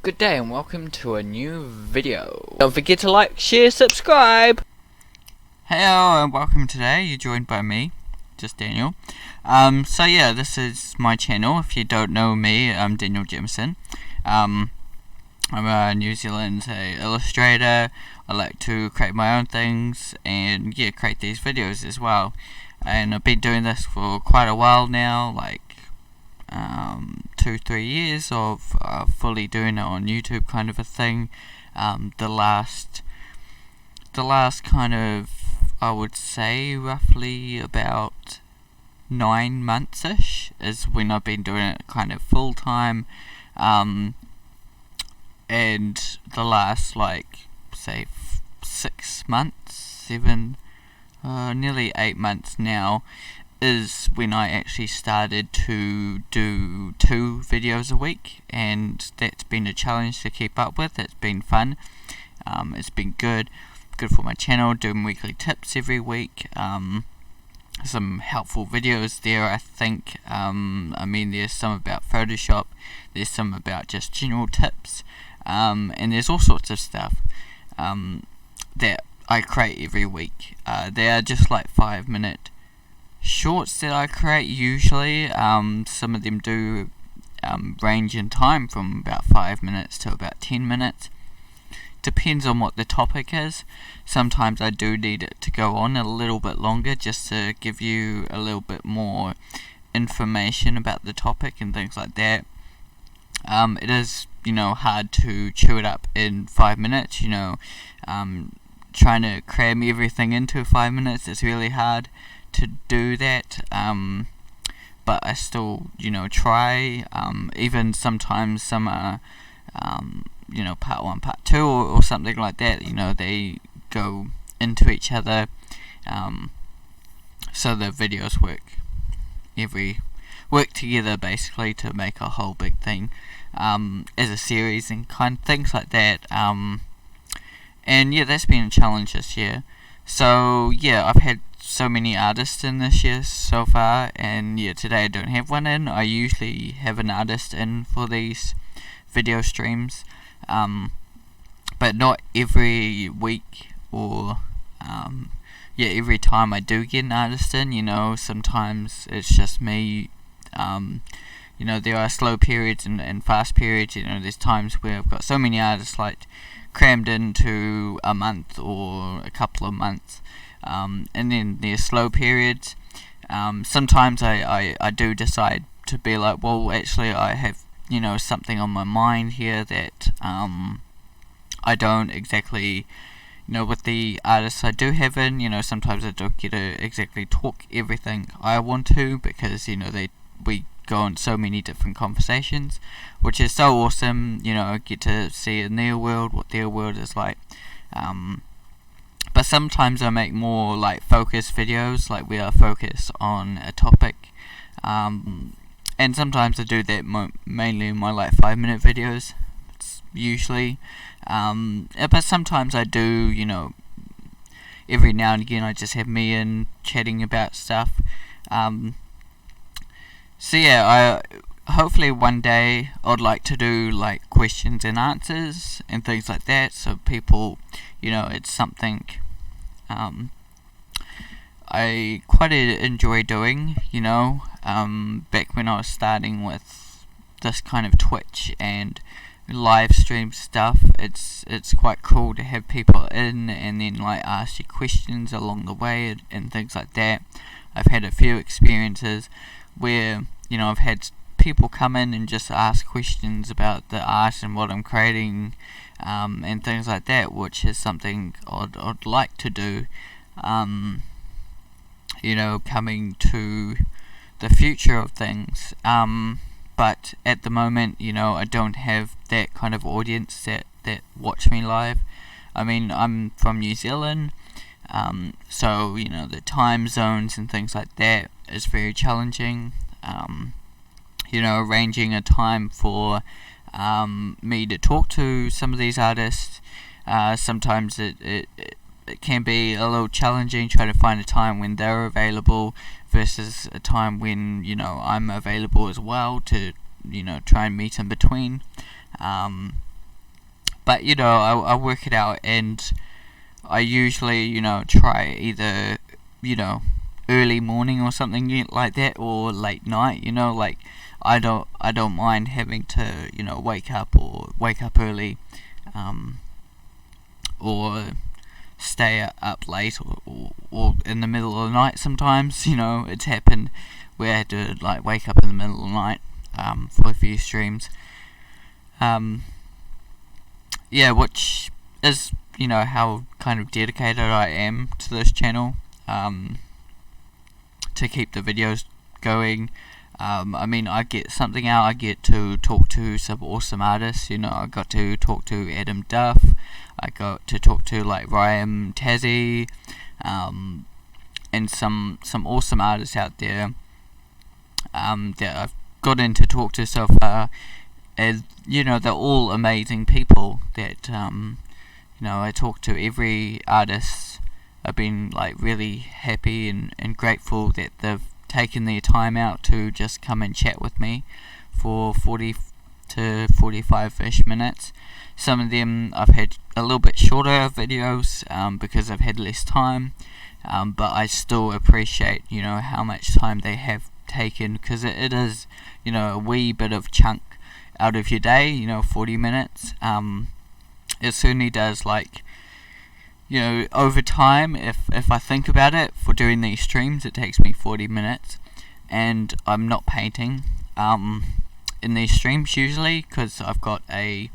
Good day and welcome to a new video. Don't forget to like, share, subscribe! Hello and welcome today. You're joined by me, just Daniel. So yeah, this is my channel. If you don't know me, I'm Daniel Jemison. I'm a New Zealand illustrator. I like to create my own things and yeah, create these videos as well. And I've been doing this for quite a while now, like 2-3 years of fully doing it on YouTube kind of a thing. The last kind of, I would say roughly about 9 months-ish is when I've been doing it kind of full time, and the last say 6 months, nearly 8 months now, is when I actually started to do 2 videos a week, and that's been a challenge to keep up with. It's been fun. It's been good for my channel, doing weekly tips every week. Some helpful videos there, I think. I mean, there's some about Photoshop, there's some about just general tips, and there's all sorts of stuff that I create every week. They are just like 5-minute shorts that I create usually. Some of them do range in time from about 5 minutes to about 10 minutes. Depends on what the topic is. Sometimes I do need it to go on a little bit longer just to give you a little bit more information about the topic and things like that. It is, hard to chew it up in 5 minutes, trying to cram everything into 5 minutes. It's really hard to do that, but I still try. Even sometimes some are part 1, part 2 or something like that. They go into each other, so the videos work together basically to make a whole big thing, as a series and kind of things like that. And yeah, that's been a challenge this year. So yeah, I've had so many artists in this year so far, and yeah, today I don't have one in. I usually have an artist in for these video streams, but not every week or every time I do get an artist in. Sometimes it's just me. There are slow periods and fast periods. There's times where I've got so many artists crammed into a month or a couple of months, and then there's slow periods. Sometimes I do decide to be like, well, actually I have something on my mind here that I don't exactly with the artists I do have in. Sometimes I don't get to exactly talk everything I want to, because we go on so many different conversations, which is so awesome. I get to see in their world what their world is like. But sometimes I make more focus videos, where I focus on a topic, and sometimes I do that mainly in my 5-minute videos. It's usually, but sometimes I do, every now and again I just have me in chatting about stuff. So yeah, hopefully one day I'd like to do questions and answers and things like that, so people, it's something I quite enjoy doing. Back when I was starting with this kind of Twitch and live stream stuff, it's quite cool to have people in and then ask you questions along the way and things like that. I've had a few experiences where I've had people come in and just ask questions about the art and what I'm creating, and things like that, which is something I'd like to do, coming to the future of things. But at the moment, I don't have that kind of audience that watch me live. I mean, I'm from New Zealand, so the time zones and things like that is very challenging. Arranging a time for me to talk to some of these artists, sometimes it can be a little challenging trying to find a time when they're available versus a time when I'm available as well to try and meet in between. but you know, I work it out, and I usually, you know, try either, you know, early morning or something like that, or late night. You know, like I don't mind having to, you know, wake up early, or stay up late, or in the middle of the night. Sometimes, you know, it's happened where I had to like wake up in the middle of the night for a few streams. Yeah, which is, you know, how kind of dedicated I am to this channel, to keep the videos going. I mean, I get something out. I get to talk to some awesome artists. You know, I got to talk to Adam Duff. I got to talk to like Ryan Tazzy, and some awesome artists out there that I've gotten to talk to so far. And you know, they're all amazing people. That you know, I talk to every artist. I've been like really happy and grateful that they've taken their time out to just come and chat with me for 40 to 45-ish minutes. Some of them I've had a little bit shorter videos because I've had less time, but I still appreciate, you know, how much time they have taken, because it is, you know, a wee bit of chunk out of your day, you know, 40 minutes. It certainly does, like, you know, over time, if I think about it, for doing these streams, it takes me 40 minutes, and I'm not painting in these streams usually, because I've got a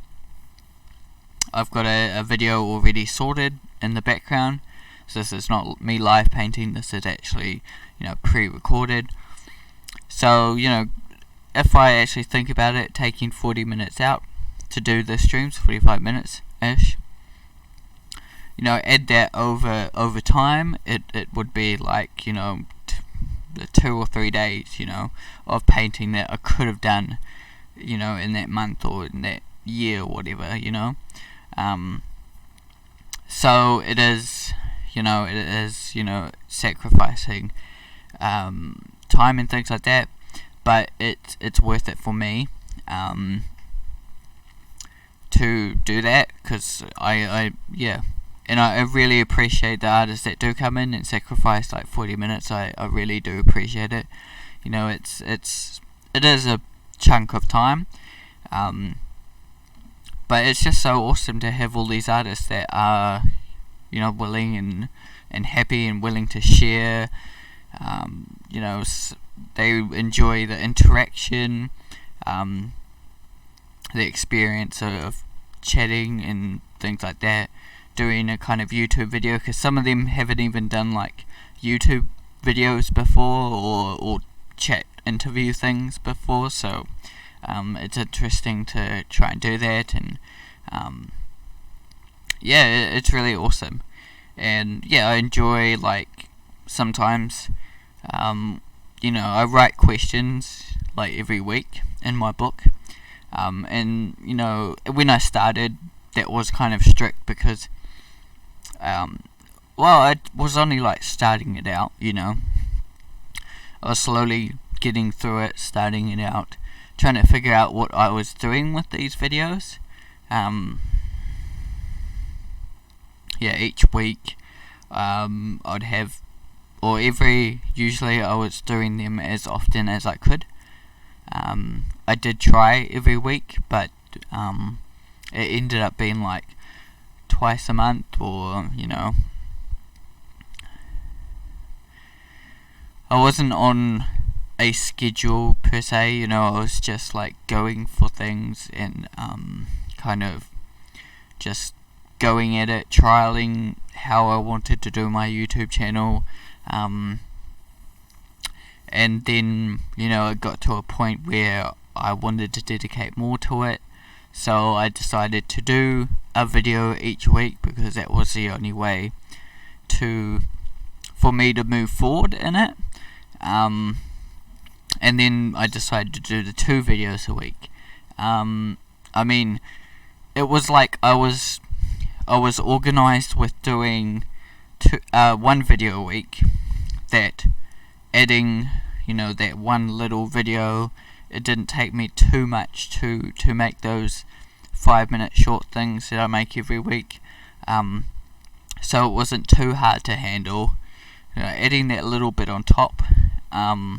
video already sorted in the background. So this is not me live painting, this is actually, you know, pre-recorded. So, you know, if I actually think about it, taking 40 minutes out to do the streams, 45 minutes ish, you know, add that over time, it would be like, you know, 2 or 3 days, you know, of painting that I could have done, you know, in that month or in that year or whatever, you know. So it is, you know, sacrificing time and things like that, but it's worth it for me to do that, because I really appreciate the artists that do come in and sacrifice like 40 minutes. I really do appreciate it. You know, it is a chunk of time, but it's just so awesome to have all these artists that are, you know, willing and happy and willing to share. You know, they enjoy the interaction, the experience of chatting and things like that, doing a kind of YouTube video, because some of them haven't even done like YouTube videos before, or chat interview things before. So it's interesting to try and do that, and yeah, it's really awesome. And yeah, I enjoy, like, sometimes you know, I write questions like every week in my book, and you know, when I started, that was kind of strict, because well, I was only like starting it out, you know. I was slowly getting through it, starting it out, trying to figure out what I was doing with these videos. Yeah, each week I'd have, or usually I was doing them as often as I could. I did try every week, but it ended up being like twice a month, or, you know, I wasn't on a schedule per se, you know. I was just like going for things, and kind of just going at it, trialing how I wanted to do my YouTube channel, and then, you know, it got to a point where I wanted to dedicate more to it, so I decided to do a video each week, because that was the only way for me to move forward in it. And then I decided to do the 2 videos a week. I mean, it was like I was organized with doing 1 video a week, that adding, you know, that one little video, it didn't take me too much to make those 5-minute short things that I make every week. So it wasn't too hard to handle. Adding that little bit on top, I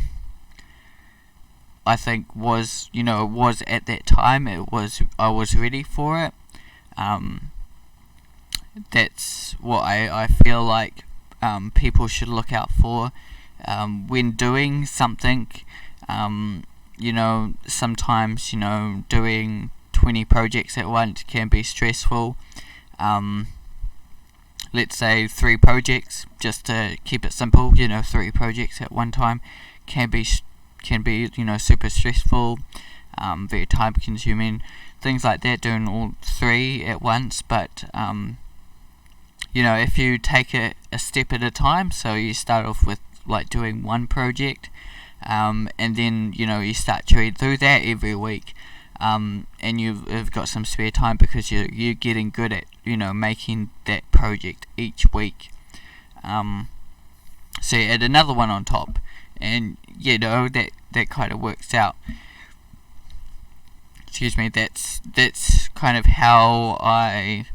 think was at that time I was ready for it. That's what I feel like people should look out for when doing something. Sometimes doing 20 projects at once can be stressful. Let's say 3 projects, just to keep it simple. 3 projects at one time can be super stressful, very time consuming, things like that, doing all 3 at once. But if you take it a step at a time, so you start off with like doing 1 project, and then you start to read through that every week, and you've got some spare time because you're getting good at making that project each week. So you add another one on top, and that kind of works out. Excuse me. That's kind of how I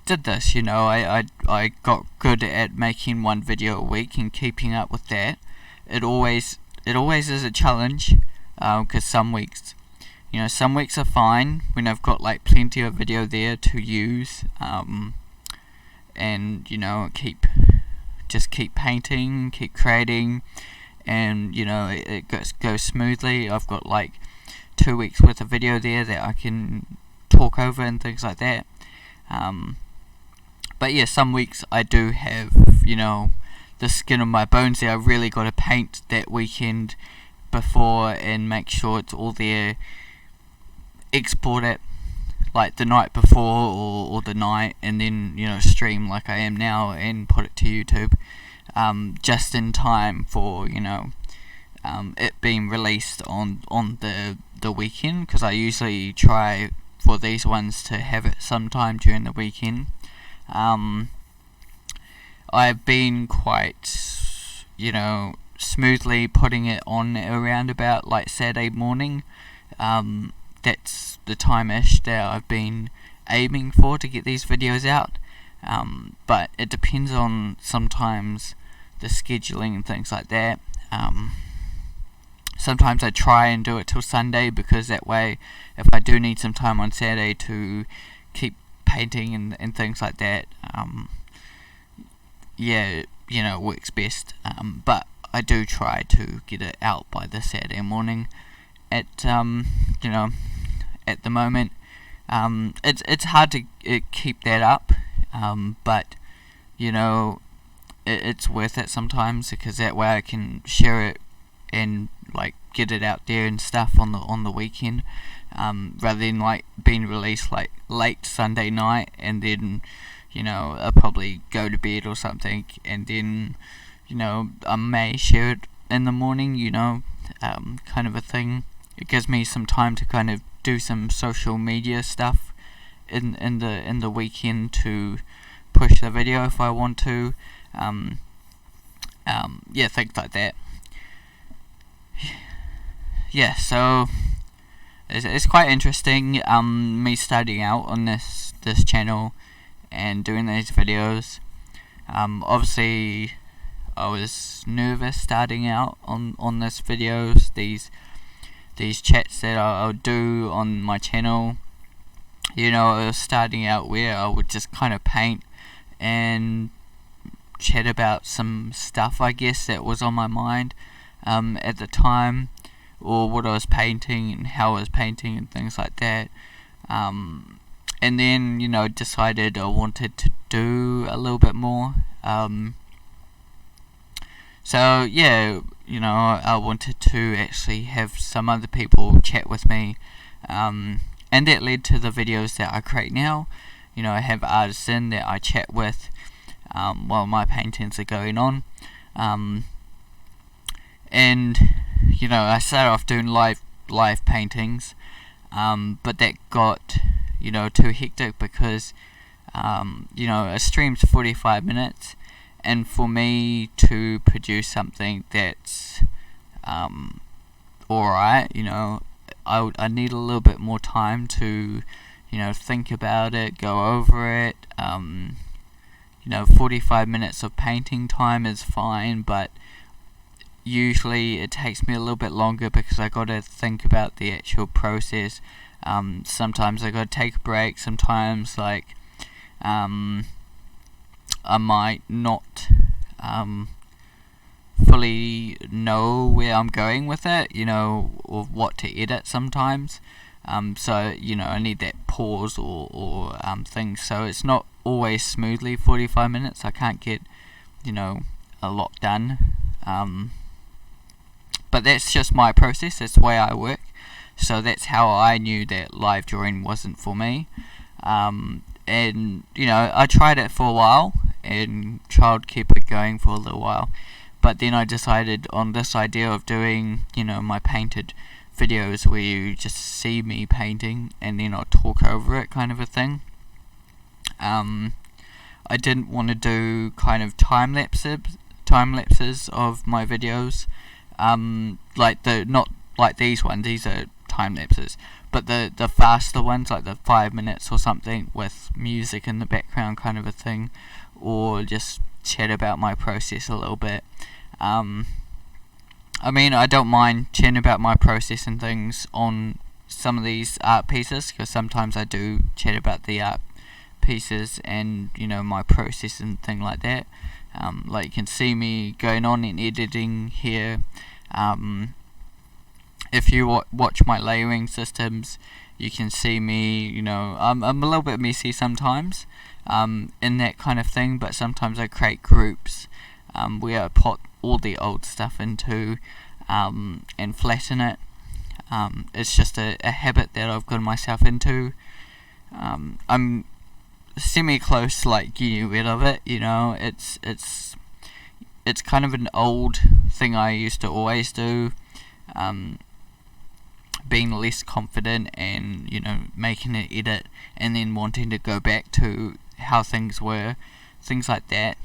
did this. I got good at making 1 video a week and keeping up with that. It always is a challenge, because some weeks are fine when I've got like plenty of video there to use, and keep painting, keep creating, and it goes smoothly. I've got like 2 weeks worth of video there that I can talk over and things like that. But yeah, some weeks I do have the skin on my bones there. I really got to paint that weekend before and make sure it's all there. Export it like the night before or the night, and then stream like I am now and put it to YouTube, just in time for it being released on the weekend, because I usually try for these ones to have it sometime during the weekend. I've been quite smoothly putting it on around about like Saturday morning. That's the time-ish that I've been aiming for to get these videos out, but it depends on sometimes the scheduling and things like that. Sometimes I try and do it till Sunday, because that way if I do need some time on Saturday to keep painting and things like that, it works best. But I do try to get it out by the Saturday morning. At at the moment, it's hard to keep that up, but it's worth it sometimes, because that way I can share it and like get it out there and stuff on the weekend, rather than like being released like late Sunday night, and then I'll probably go to bed or something, and then I may share it in the morning, kind of a thing. It gives me some time to kind of do some social media stuff in the weekend to push the video if I want to. Things like that. Yeah, so it's quite interesting, me starting out on this channel and doing these videos. Obviously I was nervous starting out on this videos, these chats that I'll do on my channel. I was starting out where I would just kind of paint and chat about some stuff, I guess, that was on my mind at the time, or what I was painting and how I was painting and things like that. And then decided I wanted to do a little bit more. So yeah, I wanted to actually have some other people chat with me, and that led to the videos that I create now. I have artists in that I chat with while my paintings are going on, and I started off doing live paintings, but that got too hectic, because a stream's 45 minutes, and for me to produce something that's alright, I need a little bit more time to think about it, go over it. 45 minutes of painting time is fine, but usually it takes me a little bit longer because I got to think about the actual process. Sometimes I got to take a break. Sometimes I might not fully know where I'm going with it, or what to edit sometimes. So I need that pause or things. So it's not always smoothly 45 minutes. I can't get a lot done. But that's just my process. That's the way I work. So that's how I knew that live drawing wasn't for me. And I tried it for a while and tried to keep it going for a little while. But then I decided on this idea of doing my painted videos where you just see me painting and then I'll talk over it, kind of a thing. I didn't want to do kind of time lapses of my videos, not like these ones. These are time lapses, but the faster ones, like the 5 minutes or something with music in the background, kind of a thing, or just chat about my process a little bit. I don't mind chatting about my process and things on some of these art pieces, because sometimes I do chat about the art pieces and my process and thing like that. Like you can see me going on in editing here. If you watch my layering systems, you can see me. I'm a little bit messy sometimes in that kind of thing, but sometimes I create groups where I put all the old stuff into and flatten it. It's just a habit that I've got myself into. I'm semi-close like you rid of it. It's kind of an old thing I used to always do, being less confident and making an edit and then wanting to go back to how things were, things like that.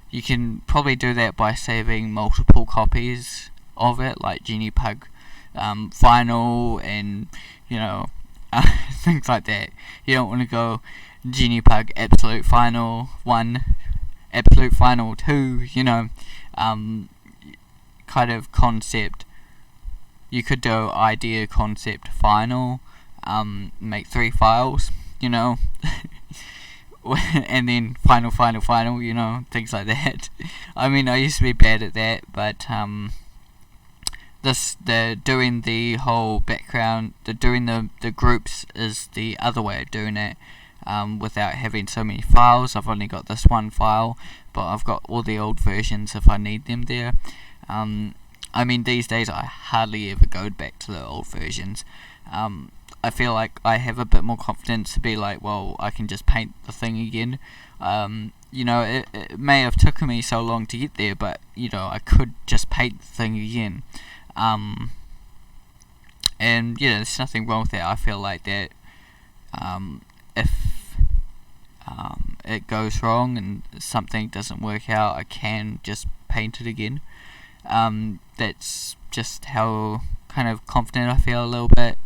You can probably do that by saving multiple copies of it, like Genipug Final and things like that. You don't want to go Genipug Absolute Final 1, Absolute Final 2, kind of concept. You could do idea, concept, final, make 3 files, and then final, things like that. I used to be bad at that, but doing the whole background, doing the groups is the other way of doing it, without having so many files. I've only got this one file, but I've got all the old versions if I need them there. These days I hardly ever go back to the old versions. I feel like I have a bit more confidence to be like, well, I can just paint the thing again. It may have taken me so long to get there, but I could just paint the thing again. And there's nothing wrong with that. I feel like that if it goes wrong and something doesn't work out, I can just paint it again. That's just how kind of confident I feel a little bit.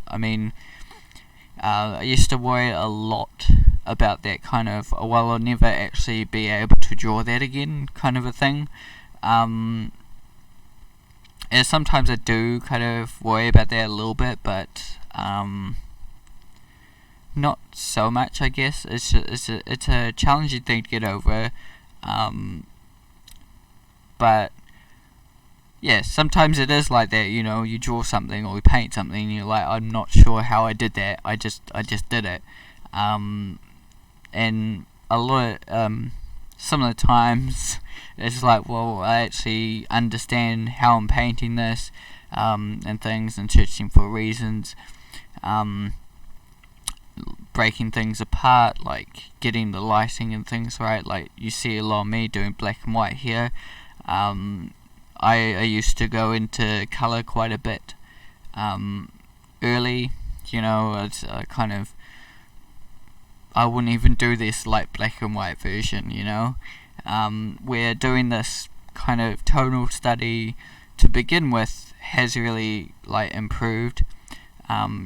I used to worry a lot about that kind of, well, I'll never actually be able to draw that again, kind of a thing. And sometimes I do kind of worry about that a little bit, but not so much, I guess. It's a challenging thing to get over. But yeah, sometimes it is like that. You draw something or you paint something and you're like, I'm not sure how I did that. I just did it. And a lot of some of the times it's like, well, I actually understand how I'm painting this, and things, and searching for reasons, breaking things apart, like getting the lighting and things right. Like you see a lot of me doing black and white here. I used to go into colour quite a bit early. It's kind of, I wouldn't even do this like black and white version. We're doing this kind of tonal study to begin with has really improved.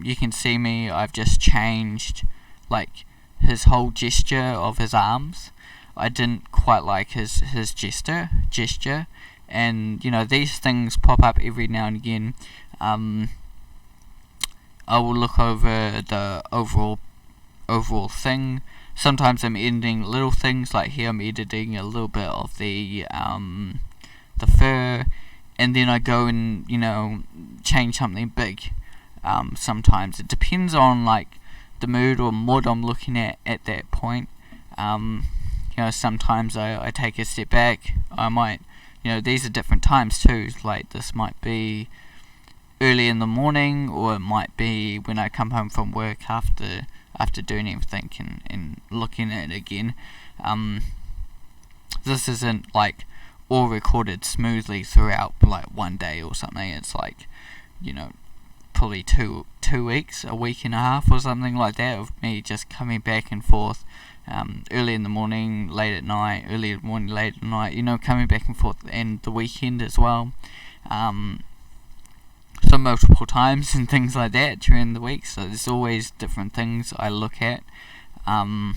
you can see me, I've just changed like his whole gesture of his arms. I didn't quite like his gesture, and these things pop up every now and again. I will look over the overall thing. Sometimes I'm editing little things, like here I'm editing a little bit of the fur, and then I go and change something big. Sometimes it depends on like the mood or what I'm looking at that point. Sometimes I take a step back. I might, these are different times too. Like this might be early in the morning, or it might be when I come home from work after doing everything and looking at it again. This isn't like all recorded smoothly throughout like one day or something. It's like probably two weeks, a week and a half or something like that, of me just coming back and forth, early in the morning, late at night, early in the morning, late at night, coming back and forth, and the weekend as well. So multiple times and things like that during the week. So there's always different things I look at, and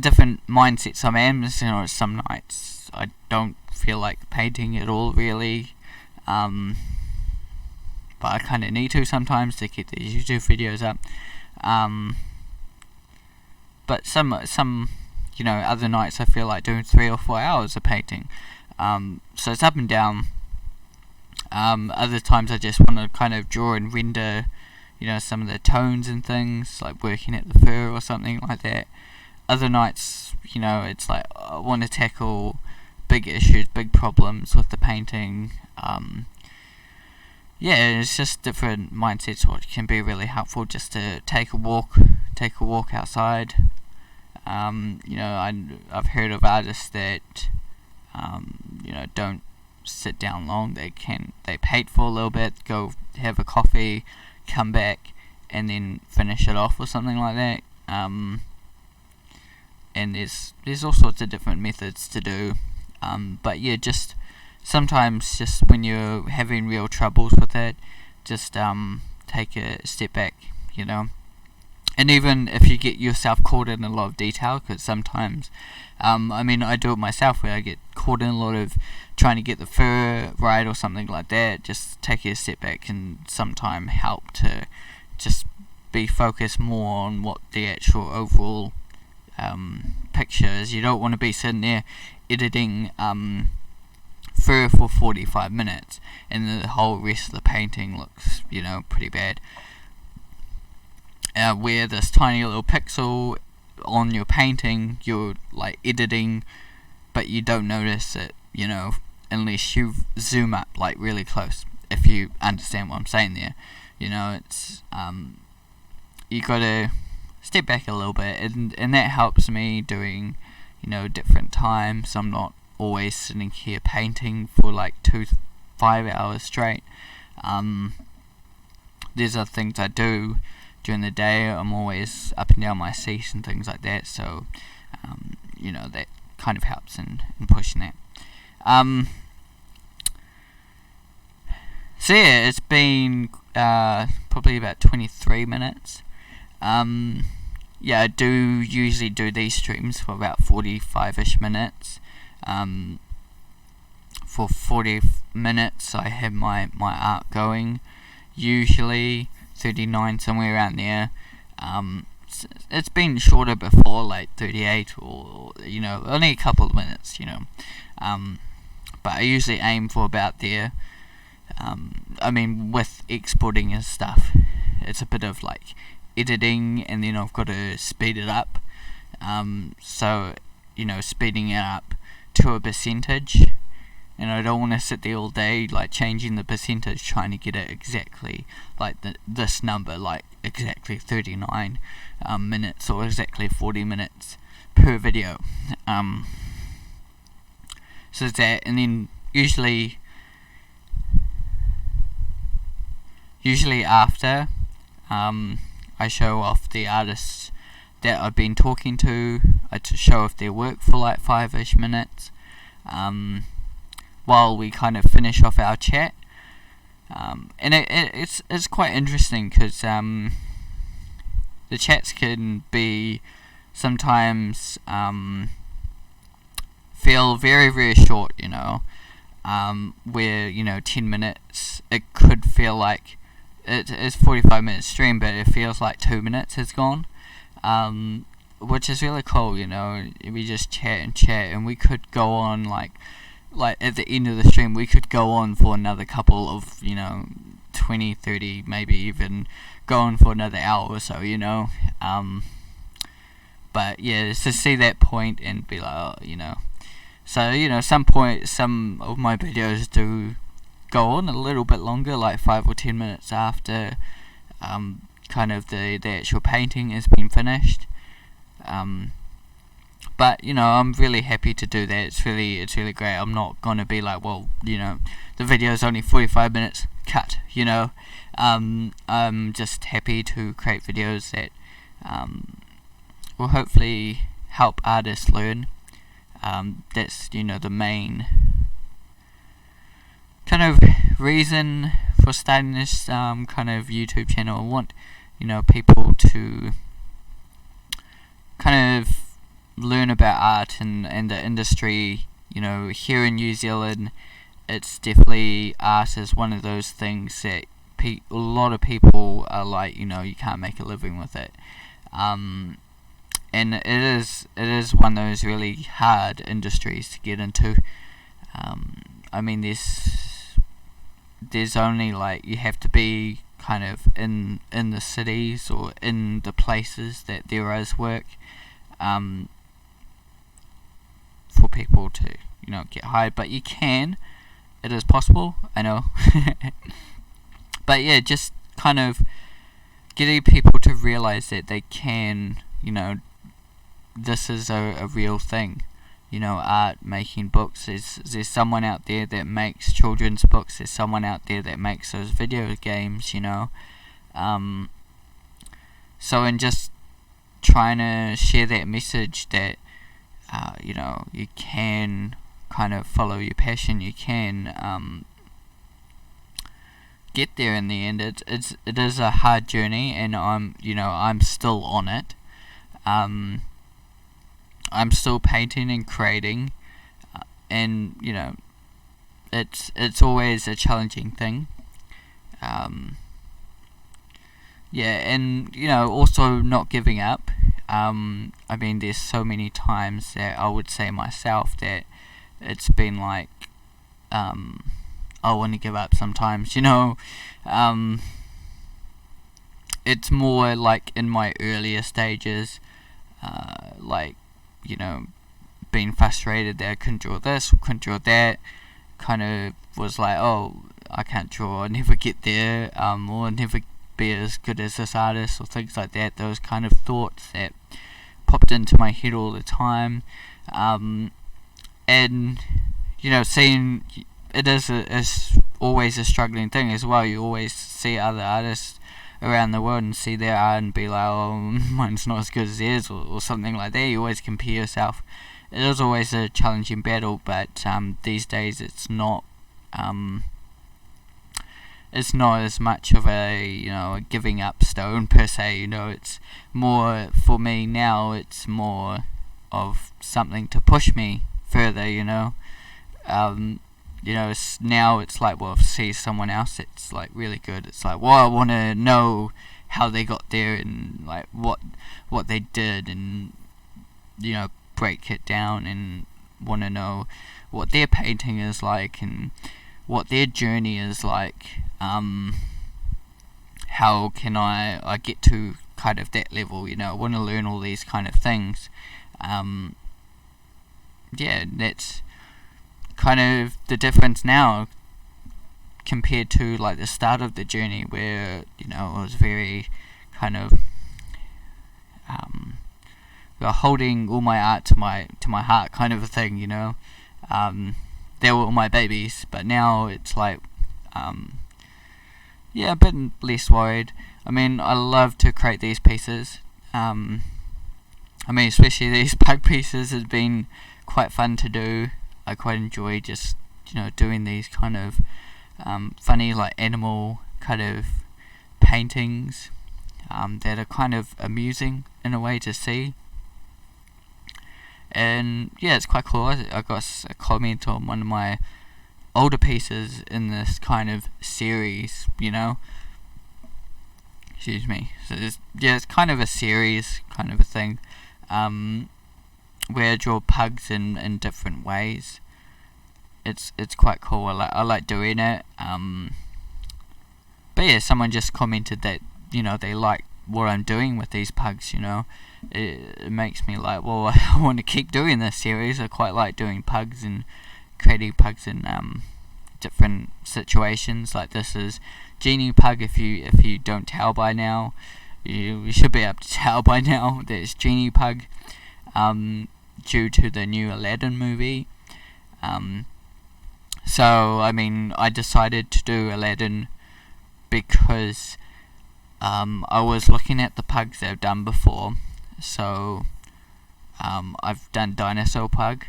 different mindsets I'm in. Some nights I don't feel like painting at all, really. But I kind of need to sometimes to get these YouTube videos up. But some other nights I feel like doing 3 or 4 hours of painting. So it's up and down. Other times I just want to kind of draw and render, some of the tones and things, like working at the fur or something like that. Other nights, it's like I want to tackle big issues, big problems with the painting. It's just different mindsets, which can be really helpful, just to take a walk outside. I've heard of artists that don't sit down long. They paint for a little bit, go have a coffee, come back, and then finish it off or something like that. And there's all sorts of different methods to do. But yeah, just sometimes, just when you're having real troubles with it, just take a step back, And even if you get yourself caught in a lot of detail, because sometimes, I do it myself, where I get caught in a lot of trying to get the fur right or something like that. Just taking a step back can sometimes help to just be focused more on what the actual overall picture is. You don't want to be sitting there editing fur for 45 minutes and the whole rest of the painting looks, pretty bad. Where this tiny little pixel on your painting, you're like editing, but you don't notice it, unless you zoom up like really close. If you understand what I'm saying there, it's you gotta step back a little bit, and that helps me doing, different times. I'm not always sitting here painting for like 5 hours straight. There's other things I do during the day. I'm always up and down my seat and things like that, so that kind of helps in pushing that. So yeah, it's been probably about 23 minutes. I do usually do these streams for about 45ish minutes. For 40 minutes I have my art going, usually 39, somewhere around there. It's been shorter before, like 38 or only a couple of minutes, but I usually aim for about there. With exporting and stuff, it's a bit of like editing, and then I've got to speed it up. So speeding it up to a percentage, and I don't want to sit there all day like changing the percentage, trying to get it exactly like this number, like exactly 39 minutes or exactly 40 minutes per video. So that, and then usually after I show off the artists that I've been talking to. I show off their work for like 5ish minutes while we kind of finish off our chat. And it's quite interesting because the chats can be sometimes feel very, very short, where 10 minutes, it could feel like it is 45 minute stream, but it feels like 2 minutes has gone, which is really cool. We just chat and chat, and we could go on like at the end of the stream we could go on for another couple of 20, 30, maybe even go on for another hour or so, but yeah, to see that point and be like, so some of my videos do go on a little bit longer, like 5 or 10 minutes after kind of the actual painting has been finished. But I'm really happy to do that. It's really great. I'm not gonna be like, well, the video is only 45 minutes, cut. I'm just happy to create videos that will hopefully help artists learn. That's the main kind of reason for starting this kind of YouTube channel. I want people to kind of learn about art and the industry. Here in New Zealand, it's definitely, art is one of those things that a lot of people are like, you can't make a living with it. And it is one of those really hard industries to get into. I mean, there's only like, you have to be kind of in the cities or in the places that there is work, for people to get hired. But it is possible, I know. But yeah, just kind of getting people to realize that they can, this is a real thing. Art, making books. There's someone out there that makes children's books. There's someone out there that makes those video games. So in just trying to share that message that you can kind of follow your passion. You can get there in the end. It is a hard journey, and I'm still on it. I'm still painting and creating, and it's always a challenging thing. And also not giving up. I mean, there's so many times that I would say myself that it's been like, I want to give up sometimes. It's more like in my earlier stages, like, being frustrated that I couldn't draw this or couldn't draw that, kind of was like, oh, I can't draw, I never get there, or never be as good as this artist, or things like that. Those kind of thoughts that popped into my head all the time, and seeing it is always a struggling thing as well. You always see other artists around the world and see their art and be like, oh, mine's not as good as theirs, or something like that. You always compare yourself. It is always a challenging battle, but these days it's not as much of a giving up stone per se. It's more, for me now, it's more of something to push me further. Now it's like, well, if I see someone else that's like really good, it's like, well, I want to know how they got there, and like what they did, and break it down, and want to know what their painting is like, and what their journey is like. How can I get to kind of that level? I want to learn all these kind of things. That's kind of the difference now compared to like the start of the journey, where it was very kind of holding all my art to my heart kind of a thing. They were all my babies, but now it's like a bit less worried. I mean, I love to create these pieces. Especially these pug pieces has been quite fun to do. I quite enjoy just doing these kind of funny like animal kind of paintings that are kind of amusing in a way to see. And yeah, it's quite cool. I got a comment on one of my older pieces in this kind of series, excuse me. So it's kind of a series, kind of a thing, where I draw pugs in different ways. It's quite cool. I like doing it. But yeah, someone just commented that they like what I'm doing with these pugs. It makes me like, well, I want to keep doing this series. I quite like doing pugs and creating pugs in different situations. Like this is Genie Pug. If you don't tell by now, you should be able to tell by now that it's Genie Pug, due to the new Aladdin movie. So I decided to do Aladdin because I was looking at the pugs that I've done before. So I've done Dinosaur Pug,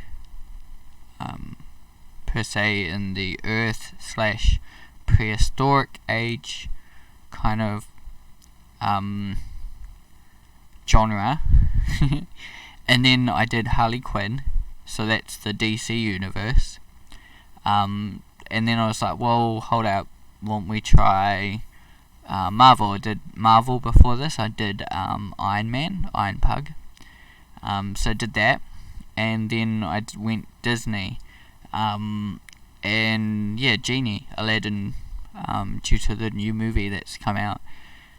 per se, in the Earth / prehistoric age kind of genre. And then I did Harley Quinn, so that's the DC universe. And then I was like, well, hold up, won't we try Marvel? I did Marvel before this. I did Iron Man, Iron Pug. So I did that, and then I went Disney, and yeah, Genie, Aladdin, due to the new movie that's come out.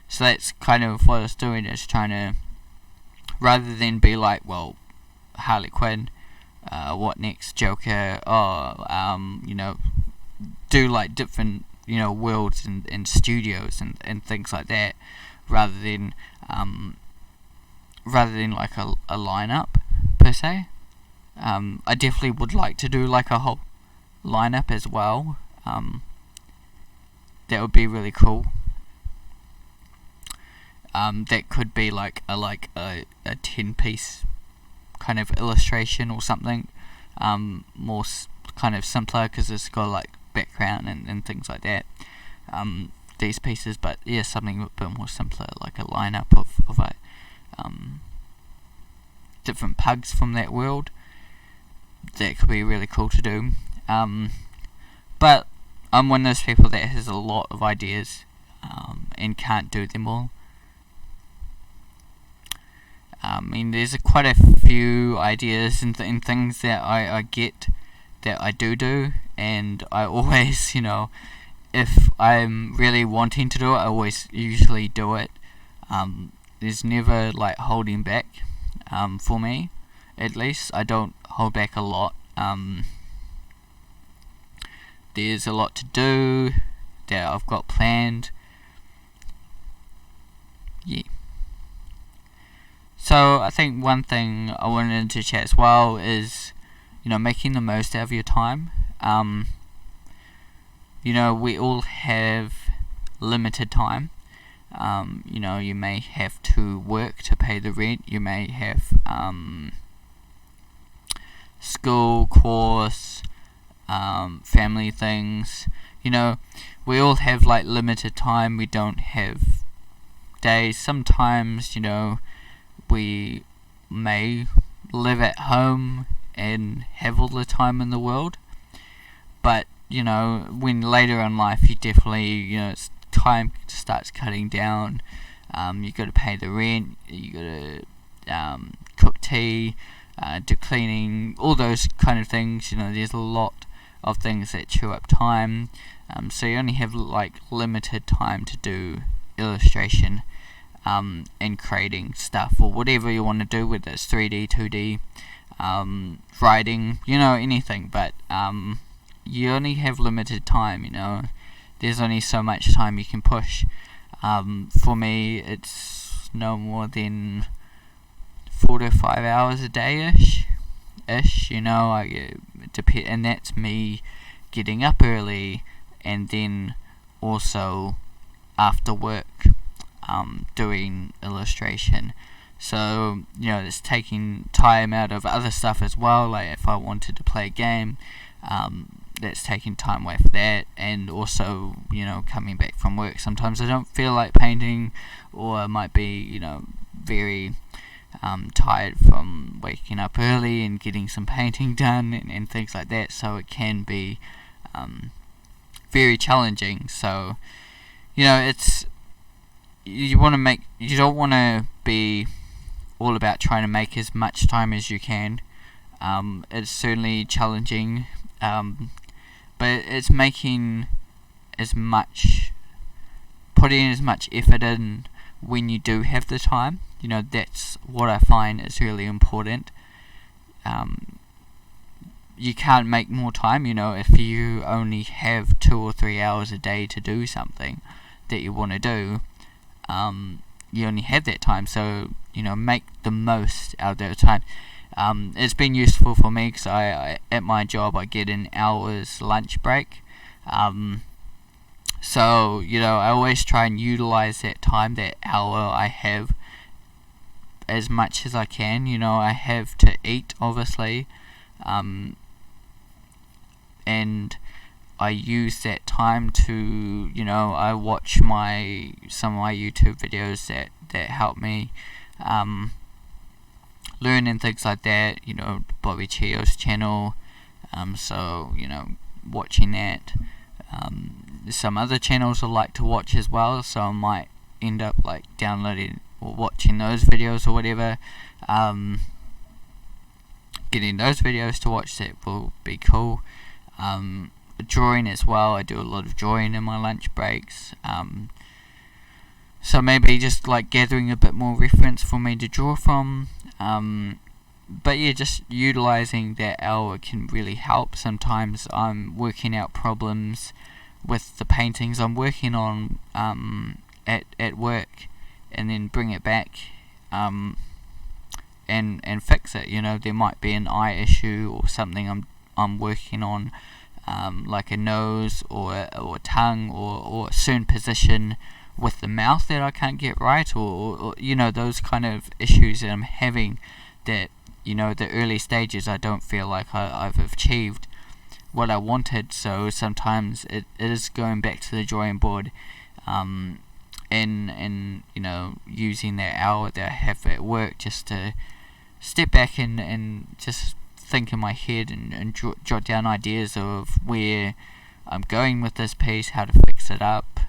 So that's kind of what I was doing, is trying to, rather than be like, well, Harley Quinn, what next, Joker, do like different worlds and studios and things like that, rather than like a lineup per se. I definitely would like to do like a whole lineup as well. That would be really cool. That could be like a 10-piece kind of illustration or something, more kind of simpler, because it's got like background and things like that, these pieces. But yeah, something a bit more simpler, like a lineup of different pugs from that world. That could be really cool to do. But I'm one of those people that has a lot of ideas, and can't do them all. There's quite a few ideas and things that I get that I do, and I always, if I'm really wanting to do it, I always usually do it. There's never like holding back, for me, at least. I don't hold back a lot. There's a lot to do that I've got planned. Yeah. So I think one thing I wanted to chat as well is, making the most out of your time. We all have limited time. You may have to work to pay the rent. You may have school, course, family things. We all have like limited time. We don't have days. Sometimes, we may live at home and have all the time in the world, but when later in life you definitely, it's time starts cutting down. You got to pay the rent, you got to cook tea, do cleaning, all those kind of things. There's a lot of things that chew up time, so you only have like limited time to do illustration, and creating stuff, or whatever you want to do, whether it's 3D, 2D, writing, anything. But you only have limited time. There's only so much time you can push. For me, it's no more than 4 to 5 hours a day ish. And that's me getting up early, and then also after work, doing illustration. So it's taking time out of other stuff as well. Like if I wanted to play a game, that's taking time away for that, and also, coming back from work. Sometimes I don't feel like painting, or I might be, very tired from waking up early and getting some painting done and things like that. So it can be very challenging. So, it's you don't want to be all about trying to make as much time as you can. It's certainly challenging, but it's making putting as much effort in when you do have the time. That's what I find is really important. You can't make more time, if you only have 2 or 3 hours a day to do something that you want to do. You only have that time, so make the most out of that time. It's been useful for me because I at my job I get an hour's lunch break, so I always try and utilize that time, that hour I have, as much as I can. I have to eat, obviously, and I use that time to, I watch some of my YouTube videos that help me learn and things like that. Bobby Chio's channel, so watching that. Some other channels I like to watch as well, so I might end up like downloading or watching those videos or whatever. Getting those videos to watch, that will be cool. Drawing as well, I do a lot of drawing in my lunch breaks, so maybe just like gathering a bit more reference for me to draw from, but yeah, just utilizing that hour can really help. Sometimes I'm working out problems with the paintings I'm working on at work, and then bring it back and fix it. There might be an eye issue or something I'm working on, like a nose or tongue or a certain position with the mouth that I can't get right, or those kind of issues that I'm having, that the early stages I don't feel like I've achieved what I wanted. So sometimes it is going back to the drawing board, and using that hour that I have at work just to step back and just think in my head and jot down ideas of where I'm going with this piece, how to fix it up,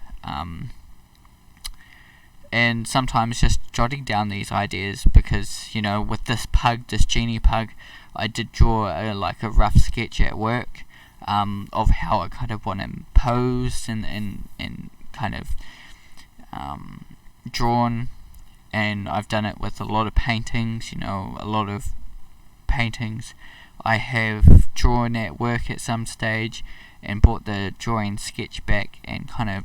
and sometimes just jotting down these ideas, because with this genie pug, I did draw a rough sketch at work of how I kind of want him posed and kind of drawn, and I've done it with a lot of paintings. A lot of paintings I have drawn at work at some stage, and brought the drawing sketch back and kind of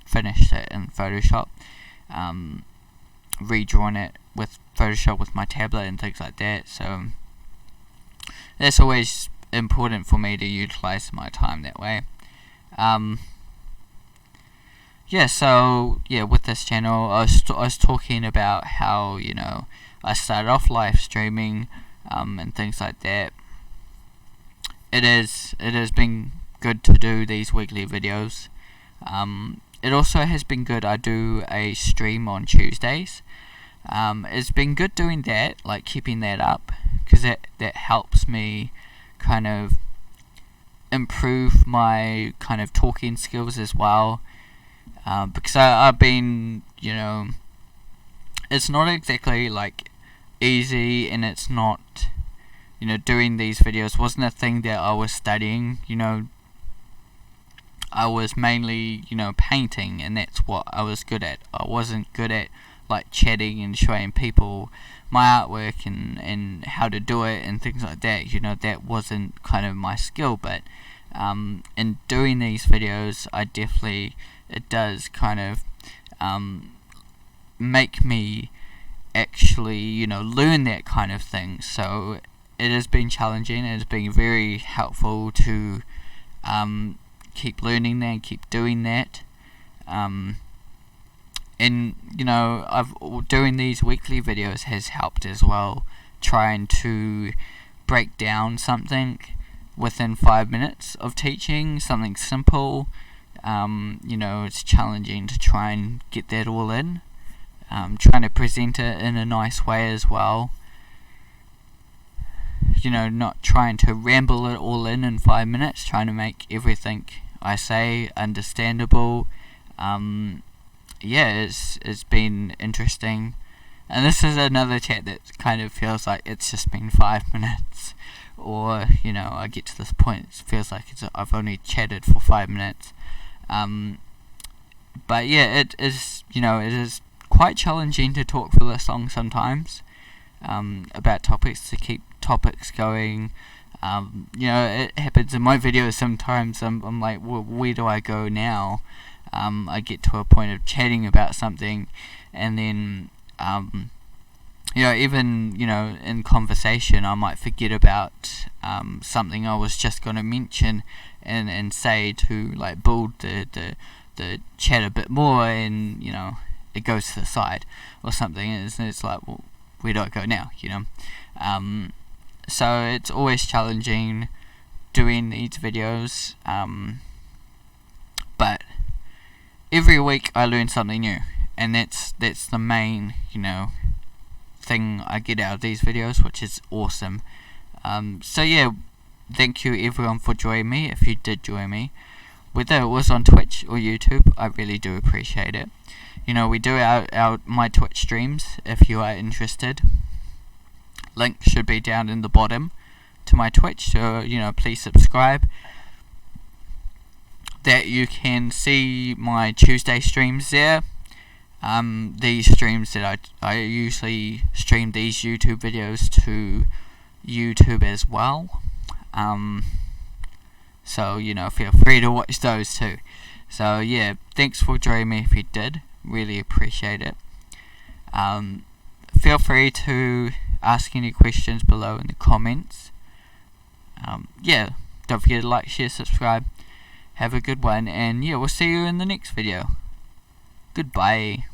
finished it in Photoshop, redrawn it with Photoshop with my tablet and things like that. So that's always important for me to utilize my time that way. With this channel, I was talking about how I started off live streaming and things like that. It has been good to do these weekly videos. It also has been good. I do a stream on Tuesdays. It's been good doing that, like keeping that up, because that helps me kind of improve my kind of talking skills as well. Because I've been, it's not exactly like easy, and it's not, doing these videos wasn't a thing that I was studying. I was mainly, painting, and that's what I was good at. I wasn't good at like chatting and showing people my artwork and how to do it and things like that. That wasn't kind of my skill, but in doing these videos, it does kind of make me actually, learn that kind of thing. So it has been challenging. It has been very helpful to keep learning that and keep doing that. And doing these weekly videos has helped as well, trying to break down something within 5 minutes of teaching something simple. It's challenging to try and get that all in. Trying to present it in a nice way as well. Not trying to ramble it all in 5 minutes, trying to make everything I say understandable. It's been interesting. And this is another chat that kind of feels like it's just been 5 minutes. Or, I get to this point, it feels like I've only chatted for 5 minutes. But yeah, it is quite challenging to talk for this long sometimes. About topics, to keep topics going. It happens in my videos sometimes. I'm like, well, where do I go now? I get to a point of chatting about something, and then even in conversation I might forget about something I was just going to mention and say to like build the chat a bit more, and it goes to the side or something, and it's like, well, where do I go now? So it's always challenging doing these videos, but every week I learn something new, and that's the main thing I get out of these videos, which is awesome. So yeah, thank you everyone for joining me. If you did join me, whether it was on Twitch or YouTube, I really do appreciate it. We do my Twitch streams if you are interested. Link should be down in the bottom to my Twitch, so please subscribe. That you can see my Tuesday streams there. These streams that I usually stream these YouTube videos to YouTube as well. So feel free to watch those too. So yeah, thanks for joining me if you did. Really appreciate it. Feel free to ask any questions below in the comments. Don't forget to like, share, subscribe. Have a good one, and we'll see you in the next video. Goodbye.